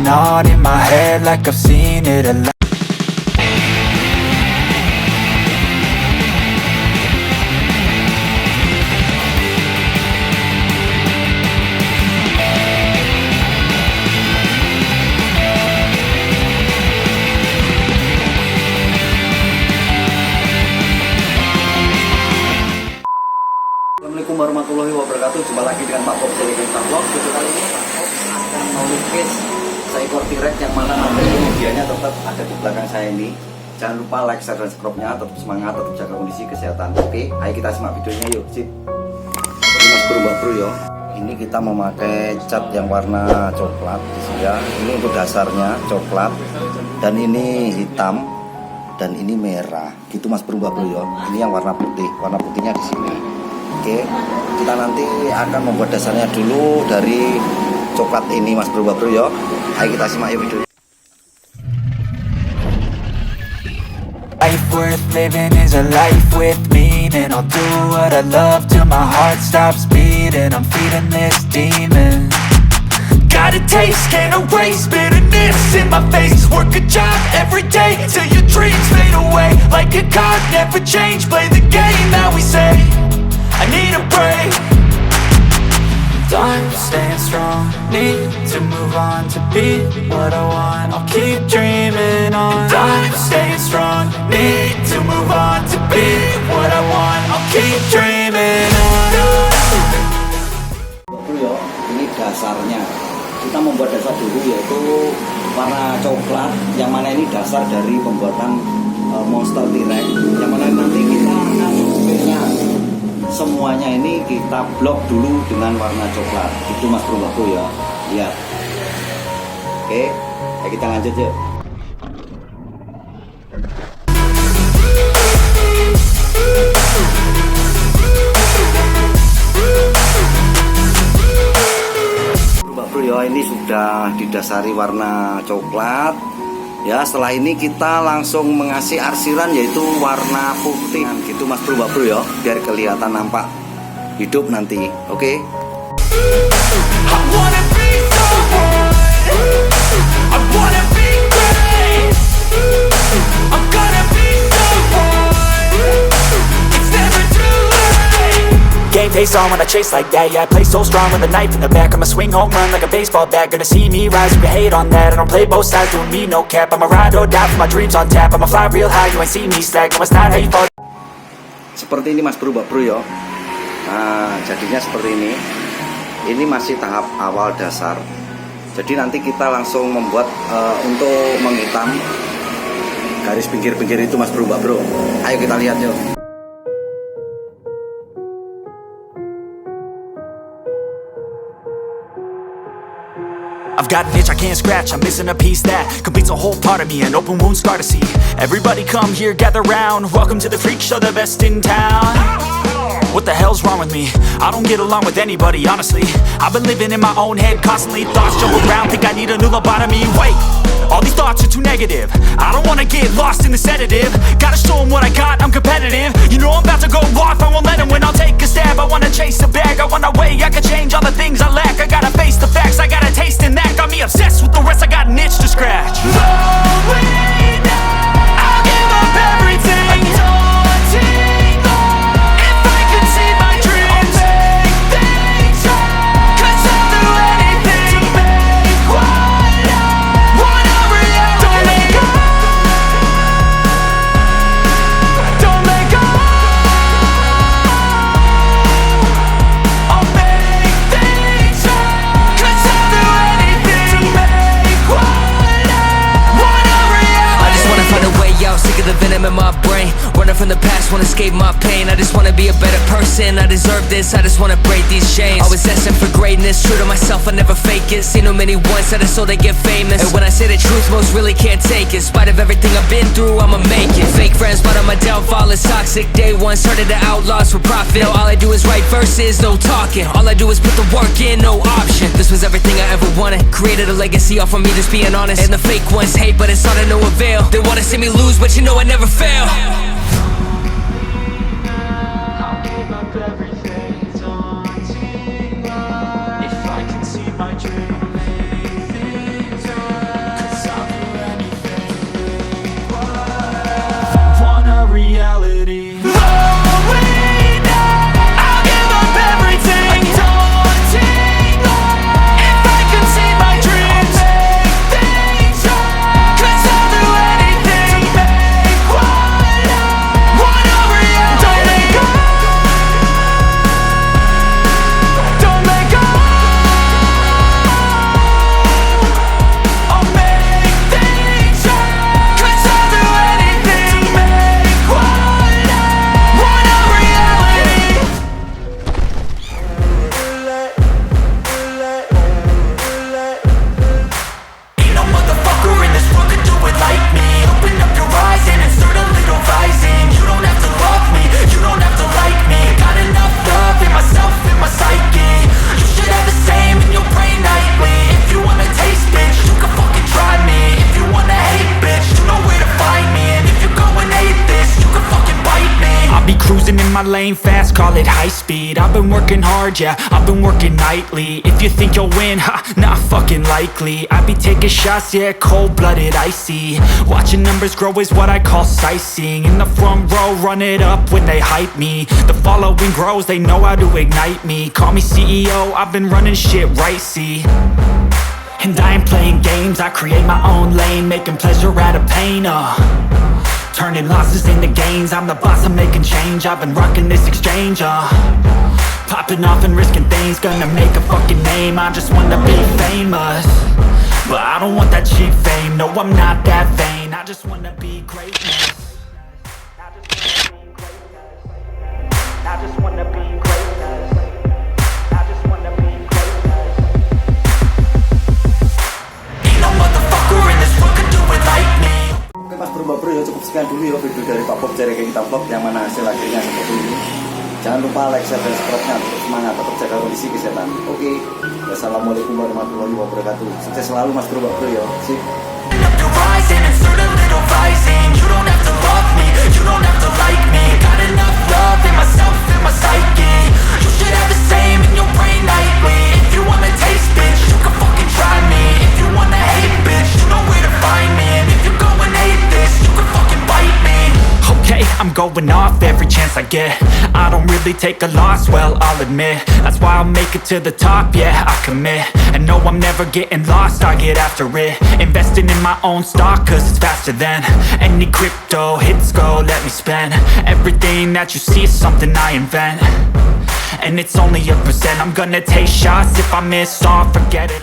going on in my head like I've seen it a lot. Assalamualaikum warahmatullahi wabarakatuh. Jumpa lagi dengan Pak Bob Seni Mural. Video kali ini Pak Bob akan melukis seekor tirek yang mana nanti medianya tetap ada di belakang saya ini. Jangan lupa like, share, dan subscribe-nya. Tetap semangat, tetap jaga kondisi kesehatan. Oke, ayo kita simak videonya yuk. Sip. Ini Mas Bro, Mbak Bro ya. Ini kita memakai cat yang warna coklat di sini ya. Ini untuk dasarnya coklat dan ini hitam dan ini merah. Gitu Mas Bro, Mbak Bro ya. Ini yang warna putih. Warna putihnya di sini. Oke, kita nanti akan membuat dasarnya dulu dari coklat ini Mas Bro, Bro ya. Ayo kita simak ya videonya. Life worth living is a life with meaning. I'll do what I love till my heart stops beating. I'm feeding this demon. Got a taste, can't erase bitterness in my face. Work a job every day till your dreams fade away. Like a card, never change. Play the game that we say. I need a break. I'm staying strong, need to move on to be what I want. I'll keep dreaming on. I'm staying strong, need to move on to be what I want. I'll keep dreaming on. Bro ya, ini dasarnya. Kita membuat dasar dulu yaitu warna coklat, yang mana ini dasar dari pembuatan monster tirek, yang mana nanti kita akan mencoba semuanya ini kita blok dulu dengan warna coklat. Itu Mas Bro, Mbak Bro ya. Lihat. Oke, ayo kita lanjut yuk. Mbak Bro ya, ini sudah didasari warna coklat. Ya, setelah ini kita langsung mengasih arsiran yaitu warna putih. Gitu Mas Bro, Mbak Bro ya, biar kelihatan nampak hidup nanti. Oke. Game face on when I chase like that. Yeah, I play so strong with a knife in the back. I'ma swing home run like a baseball bat. Gonna see me rise, you can hate on that. I don't play both sides, doing me no cap. I'ma ride or die for my dreams on tap. I'ma fly real high, you ain't see me slack. No, it's not how you fall. Seperti ini Mas Bro, Mbak Bro ya. Nah, jadinya seperti ini. Ini masih tahap awal dasar. Jadi nanti kita langsung membuat untuk menghitam garis pinggir-pinggir itu Mas Bro, Mbak Bro. Ayo kita lihat yuk. I've got an itch I can't scratch, I'm missing a piece that completes a whole part of me, an open wound scar to see. Everybody come here, gather round, welcome to the freak show, the best in town. What the hell's wrong with me? I don't get along with anybody, honestly. I've been living in my own head constantly, thoughts jump around, think I need a new lobotomy. Wait, all these thoughts are too negative. I don't wanna get lost in the sedative. Gotta show them what I got, I'm competitive. You know I'm about to go off, I won't let them win, I'll take a stab. I wanna chase a bag, I wanna weigh, I can change all the things I lack. I gotta face the facts, I got a taste in that. Got me obsessed with the rest, I got an itch to scratch. I'll give up everything. If I could see my dreams, I'll make things right. 'Cause I'll do anything to make what I want a reality. Don't let go. Don't let go. I'll make things right. 'Cause I'll do anything to make what I want a reality. I just wanna find a way out, sick of the venom in my brain. Running from the past, wanna escape my pain. I just wanna be a better person, I deserve this. I just wanna break these chains. Always asking for greatness, true to myself, I never fake it. Seen too many once that I so they get famous. And when I say the truth, most really can't take it. In spite of everything I've been through, I'ma make it. Fake friends, but on my downfall is toxic. Day one, started the outlaws for profit. Now all I do is write verses, no talking. All I do is put the work in, no option. This was everything I ever wanted. Created a legacy off of me, just being honest. And the fake ones hate, but it's all to no avail. They wanna see me lose, but you know I never fail. If I can see my dream, I'll be cruising in my lane fast, call it high speed. I've been working hard, yeah, I've been working nightly. If you think you'll win, ha, not fucking likely. I be taking shots, yeah, cold-blooded, icy. Watching numbers grow is what I call sightseeing. In the front row, run it up when they hype me. The following grows, they know how to ignite me. Call me CEO, I've been running shit right, see. And I ain't playing games, I create my own lane, making pleasure out of pain, turning losses into gains, I'm the boss, I'm making change. I've been rocking this exchange, popping off and risking things, gonna make a fucking name. I just wanna be famous, but I don't want that cheap fame. No, I'm not that vain, I just wanna be greatness. I just wanna be greatness. I just wanna be greatness. Ain't no motherfucker in this world could do it like me. Oke mas bro ya, cukup sekian dulu ya video dari Pak Bob Cari Kita Vlog yang mana hasil akhirnya seperti ini. Jangan lupa like, share, dan subscribe-nya. Semangat, tetap jaga kondisi kesehatan. Oke, wassalamualaikum warahmatullahi wabarakatuh. Sukses selalu mas bro ya. Sip. You don't have to love me, you don't have to like me. Got enough love in myself, in my psyche. You should have the same in your brain nightly. If you wanna taste, bitch, you can fucking try me. If you wanna hate, bitch, you know where to find me. And if you go and hate this, you can fucking bite me. Okay, I'm going off every chance I get. I don't really take a loss, well, I'll admit. That's why I'll make it to the top, yeah, I commit. And no, I'm never getting lost, I get after it. Investing in my own stock, cause it's faster than any crypto hits go, let me spend. Everything that you see is something I invent, and it's only a percent. I'm gonna take shots, if I miss, all forget it.